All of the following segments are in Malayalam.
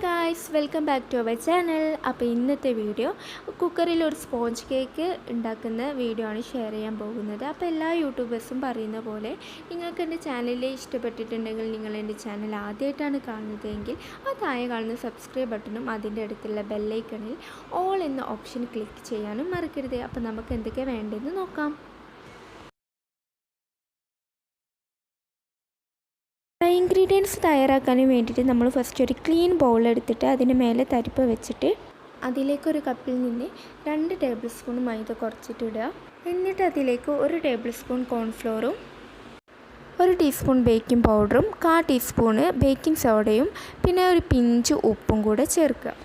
Guys, welcome back to our channel. അപ്പോൾ ഇന്നത്തെ വീഡിയോ കുക്കറിൽ ഒരു സ്പോഞ്ച് കേക്ക് ഉണ്ടാക്കുന്ന വീഡിയോ ആണ് ഷെയർ ചെയ്യാൻ പോകുന്നത്. അപ്പോൾ എല്ലാ യൂട്യൂബേഴ്സും പറയുന്ന പോലെ നിങ്ങൾക്ക് എൻ്റെ ചാനൽ ഇഷ്ടപ്പെട്ടിട്ടുണ്ടെങ്കിൽ നിങ്ങൾ എൻ്റെ ചാനൽ ആദ്യമായിട്ടാണ് കാണുന്നതെങ്കിൽ ആ താഴെ കാണുന്ന സബ്സ്ക്രൈബ് ബട്ടണും അതിൻ്റെ അടുത്തുള്ള ബെല്ലൈക്കണിൽ ഓൾ എന്ന ഓപ്ഷൻ ക്ലിക്ക് ചെയ്യാനും മറക്കരുത്. അപ്പോൾ നമുക്ക് എന്തൊക്കെ വേണ്ടതെന്ന് നോക്കാം. ഡ്രൈ ഇൻഗ്രീഡിയൻസ് തയ്യാറാക്കാനും വേണ്ടിയിട്ട് നമ്മൾ ഫസ്റ്റ് ഒരു ക്ലീൻ ബൗൾ എടുത്തിട്ട് അതിന് മേലെ തരിപ്പ് വെച്ചിട്ട് അതിലേക്കൊരു കപ്പിൽ നിന്ന് 2 ടേബിൾ സ്പൂൺ മൈദ കുറച്ചിട്ടിടുക. എന്നിട്ട് അതിലേക്ക് 1 ടേബിൾ സ്പൂൺ കോൺഫ്ലോറും 1 ടീസ്പൂൺ ബേക്കിംഗ് പൗഡറും 1/4 ടീസ്പൂണ് ബേക്കിംഗ് സോഡയും പിന്നെ ഒരു പിഞ്ച് ഉപ്പും കൂടെ ചേർക്കുക.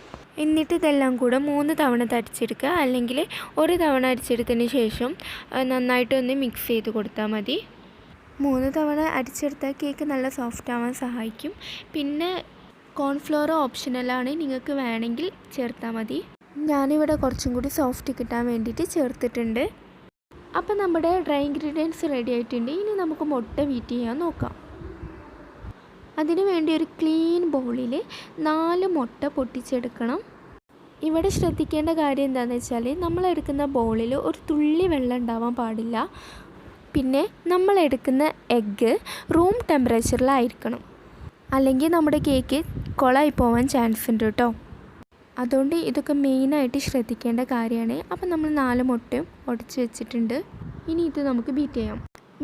എന്നിട്ട് ഇതെല്ലാം കൂടെ 3 തവണ തരിച്ചെടുക്കുക, അല്ലെങ്കിൽ 1 തവണ അരിച്ചെടുത്തതിന് ശേഷം നന്നായിട്ടൊന്ന് മിക്സ് ചെയ്ത് കൊടുത്താൽ മതി. 3 തവണ അരിച്ചെടുത്താൽ കേക്ക് നല്ല സോഫ്റ്റ് ആവാൻ സഹായിക്കും. പിന്നെ കോൺഫ്ലോർ ഓപ്ഷണലാണ്, നിങ്ങൾക്ക് വേണമെങ്കിൽ ചേർത്താൽ മതി. ഞാനിവിടെ കുറച്ചും കൂടി സോഫ്റ്റ് കിട്ടാൻ വേണ്ടിയിട്ട് ചേർത്തിട്ടുണ്ട്. അപ്പോൾ നമ്മുടെ ഡ്രൈ ഇൻഗ്രീഡിയൻസ് റെഡി ആയിട്ടുണ്ട്. ഇനി നമുക്ക് മുട്ട ബീറ്റ് ചെയ്യാൻ നോക്കാം. അതിനു വേണ്ടി ഒരു ക്ലീൻ ബൗളിൽ 4 മുട്ട പൊട്ടിച്ചെടുക്കണം. ഇവിടെ ശ്രദ്ധിക്കേണ്ട കാര്യം എന്താണെന്ന് വെച്ചാൽ നമ്മളെടുക്കുന്ന ബൗളിൽ ഒരു തുള്ളി വെള്ളം ഉണ്ടാവാൻ പാടില്ല. പിന്നെ നമ്മളെടുക്കുന്ന എഗ്ഗ് റൂം ടെമ്പറേച്ചറിലായിരിക്കണം, അല്ലെങ്കിൽ നമ്മുടെ കേക്ക് കൊളായി പോകാൻ ചാൻസ് ഉണ്ട് കേട്ടോ. അതുകൊണ്ട് ഇതൊക്കെ മെയിനായിട്ട് ശ്രദ്ധിക്കേണ്ട കാര്യമാണ്. അപ്പോൾ നമ്മൾ 4 മുട്ടയും ഉടച്ച് വെച്ചിട്ടുണ്ട്. ഇനി ഇത് നമുക്ക് ബീറ്റ് ചെയ്യാം.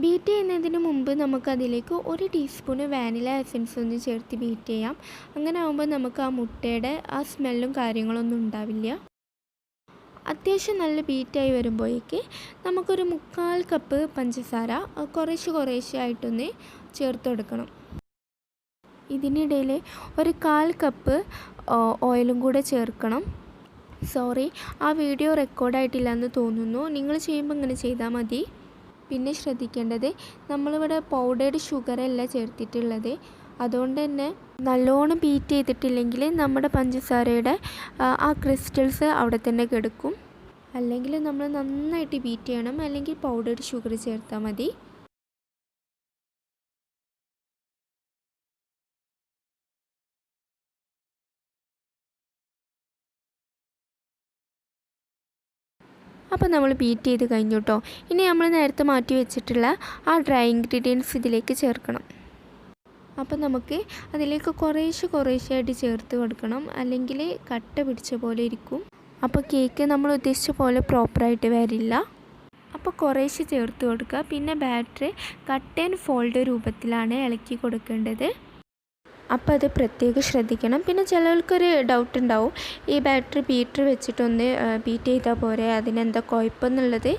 ബീറ്റ് ചെയ്യുന്നതിന് മുമ്പ് നമുക്കതിലേക്ക് 1 ടീസ്പൂണ് വാനില എസൻസ് ഒന്ന് ചേർത്ത് ബീറ്റ് ചെയ്യാം. അങ്ങനെ ആകുമ്പോൾ നമുക്ക് ആ മുട്ടയുടെ ആ സ്മെല്ലും കാര്യങ്ങളൊന്നും ഉണ്ടാവില്ല. അത്യാവശ്യം നല്ല ബീറ്റായി വരുമ്പോഴേക്ക് നമുക്കൊരു 3/4 കപ്പ് പഞ്ചസാര കുറേശ്ശെ ആയിട്ടൊന്ന് ചേർത്ത് കൊടുക്കണം. ഇതിനിടയിൽ ഒരു 1/4 കപ്പ് ഓയിലും കൂടെ ചേർക്കണം. സോറി, ആ വീഡിയോ റെക്കോർഡായിട്ടില്ല എന്ന് തോന്നുന്നു. നിങ്ങൾ ചെയ്യുമ്പോൾ ഇങ്ങനെ ചെയ്താൽ മതി. പിന്നെ ശ്രദ്ധിക്കേണ്ടത്, നമ്മളിവിടെ പൗഡേർഡ് ഷുഗറല്ല ചേർത്തിട്ടുള്ളത്. അതുകൊണ്ട് തന്നെ നല്ലോണം ബീറ്റ് ചെയ്തിട്ടില്ലെങ്കിൽ നമ്മുടെ പഞ്ചസാരയുടെ ആ ക്രിസ്റ്റൽസ് അവിടെ തന്നെ കിടക്കും. അല്ലെങ്കിൽ നമ്മൾ നന്നായിട്ട് ബീറ്റ് ചെയ്യണം, അല്ലെങ്കിൽ പൗഡേർഡ് ഷുഗർ ചേർത്താൽ മതി. അപ്പോൾ നമ്മൾ ബീറ്റ് ചെയ്ത് കഴിഞ്ഞു കേട്ടോ. ഇനി നമ്മൾ നേരത്തെ മാറ്റി വെച്ചിട്ടുള്ള ആ ഡ്രൈ ഇൻഗ്രീഡിയൻസ് ഇതിലേക്ക് ചേർക്കണം. അപ്പോൾ നമുക്ക് അതിലേക്ക് കുറേശ്ശെയായിട്ട് ചേർത്ത് കൊടുക്കണം, അല്ലെങ്കിൽ കട്ട പിടിച്ച പോലെ ഇരിക്കും. അപ്പോൾ കേക്ക് നമ്മൾ ഉദ്ദേശിച്ച പോലെ പ്രോപ്പറായിട്ട് വരില്ല. അപ്പോൾ കുറേശ്ശെ ചേർത്ത് കൊടുക്കുക. പിന്നെ ബാറ്റർ കട്ട് ആൻഡ് ഫോൾഡ് രൂപത്തിലാണ് ഇളക്കി കൊടുക്കേണ്ടത്. അപ്പോൾ അത് പ്രത്യേകം ശ്രദ്ധിക്കണം. പിന്നെ ചിലർക്കൊരു ഡൗട്ട് ഉണ്ടാവും, ഈ ബാറ്റർ ബീറ്റർ വെച്ചിട്ടൊന്ന് ബീറ്റ് ചെയ്താൽ പോരെ, അതിനെന്താ കുഴപ്പമെന്നുള്ളത്.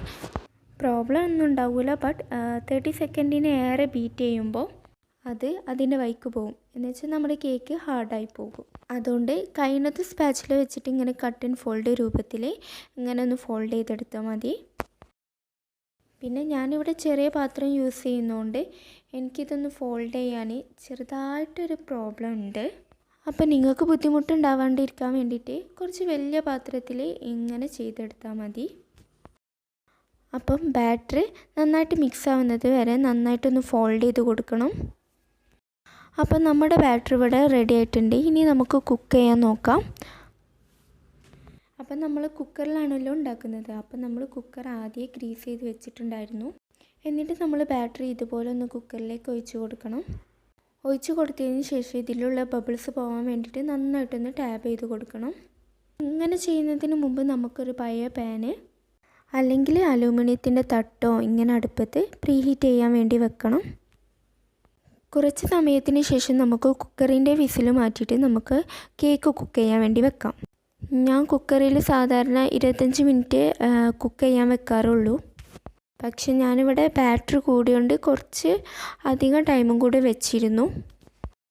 പ്രോബ്ലം ഒന്നും ഉണ്ടാവില്ല. ബട്ട് 30 സെക്കൻഡിന് ഏറെ ബീറ്റ് ചെയ്യുമ്പോൾ അത് അതിൻ്റെ വഴിക്ക് പോകും. എന്നുവെച്ചാൽ നമ്മുടെ കേക്ക് ഹാർഡായി പോകും. അതുകൊണ്ട് കഴിയുന്നത് സ്പാച്ചിൽ വെച്ചിട്ട് ഇങ്ങനെ കട്ട് ആൻഡ് ഫോൾഡ് രൂപത്തിൽ ഇങ്ങനെ ഒന്ന് ഫോൾഡ് ചെയ്തെടുത്താൽ മതി. പിന്നെ ഞാനിവിടെ ചെറിയ പാത്രം യൂസ് ചെയ്യുന്നതുകൊണ്ട് എനിക്കിതൊന്ന് ഫോൾഡ് ചെയ്യാൻ ചെറുതായിട്ടൊരു പ്രോബ്ലം ഉണ്ട്. അപ്പോൾ നിങ്ങൾക്ക് ബുദ്ധിമുട്ടുണ്ടാവാണ്ടിരിക്കാൻ വേണ്ടിയിട്ട് കുറച്ച് വലിയ പാത്രത്തിൽ ഇങ്ങനെ ചെയ്തെടുത്താൽ മതി. അപ്പം ബാറ്റർ നന്നായിട്ട് മിക്സ് ആവുന്നത് വരെ നന്നായിട്ടൊന്ന് ഫോൾഡ് ചെയ്ത് കൊടുക്കണം. അപ്പം നമ്മുടെ ബാറ്റർ ഇവിടെ റെഡി ആയിട്ടുണ്ട്. ഇനി നമുക്ക് കുക്ക് ചെയ്യാൻ നോക്കാം. അപ്പം നമ്മൾ കുക്കറിലാണല്ലോ ഉണ്ടാക്കുന്നത്. അപ്പം നമ്മൾ കുക്കർ ആദ്യം ഗ്രീസ് ചെയ്ത് വെച്ചിട്ടുണ്ടായിരുന്നു. എന്നിട്ട് നമ്മൾ ബാറ്ററി ഇതുപോലെ ഒന്ന് കുക്കറിലേക്ക് ഒഴിച്ച് കൊടുക്കണം. ഒഴിച്ച് കൊടുത്തതിന് ശേഷം ഇതിലുള്ള ബബിൾസ് പോകാൻ വേണ്ടിയിട്ട് നന്നായിട്ടൊന്ന് ടാപ്പ് ചെയ്ത് കൊടുക്കണം. ഇങ്ങനെ ചെയ്യുന്നതിന് മുമ്പ് നമുക്കൊരു പഴയ പാന് അല്ലെങ്കിൽ അലൂമിനിയത്തിൻ്റെ തട്ടോ ഇങ്ങനെ അടുപ്പത്ത് പ്രീഹീറ്റ് ചെയ്യാൻ വേണ്ടി വെക്കണം. കുറച്ച് സമയത്തിന് ശേഷം നമുക്ക് കുക്കറിൻ്റെ വിസിൽ മാറ്റിയിട്ട് നമുക്ക് കേക്ക് കുക്ക് ചെയ്യാൻ വേണ്ടി വെക്കാം. ഞാൻ കുക്കറിൽ സാധാരണ 25 മിനിറ്റ് കുക്ക് ചെയ്യാൻ വെക്കാറുള്ളൂ. പക്ഷെ ഞാനിവിടെ ബാറ്റർ കൂടിയോണ്ട് കുറച്ച് അധികം ടൈമും കൂടി വെച്ചിരുന്നു.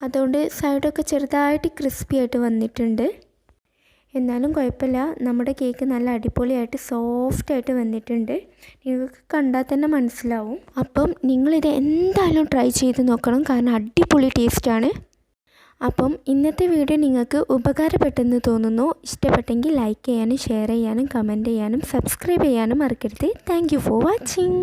അതുകൊണ്ട് സൈഡൊക്കെ ചെറുതായിട്ട് ക്രിസ്പി ആയിട്ട് വന്നിട്ടുണ്ട്. എന്നാലും കുഴപ്പമില്ല, നമ്മുടെ കേക്ക് നല്ല അടിപൊളിയായിട്ട് സോഫ്റ്റായിട്ട് വന്നിട്ടുണ്ട്. നിങ്ങൾക്ക് കണ്ടാൽ തന്നെ മനസ്സിലാവും. അപ്പം നിങ്ങളിത് എന്തായാലും ട്രൈ ചെയ്ത് നോക്കണം, കാരണം അടിപൊളി ടേസ്റ്റാണ്. അപ്പം ഇന്നത്തെ വീഡിയോ നിങ്ങൾക്ക് ഉപകാരപ്പെട്ടെന്ന് തോന്നുന്നു. ഇഷ്ടപ്പെട്ടെങ്കിൽ ലൈക്ക് ചെയ്യാനും ഷെയർ ചെയ്യാനും കമൻറ്റ് ചെയ്യാനും സബ്സ്ക്രൈബ് ചെയ്യാനും മറക്കരുത്. Thank you for watching.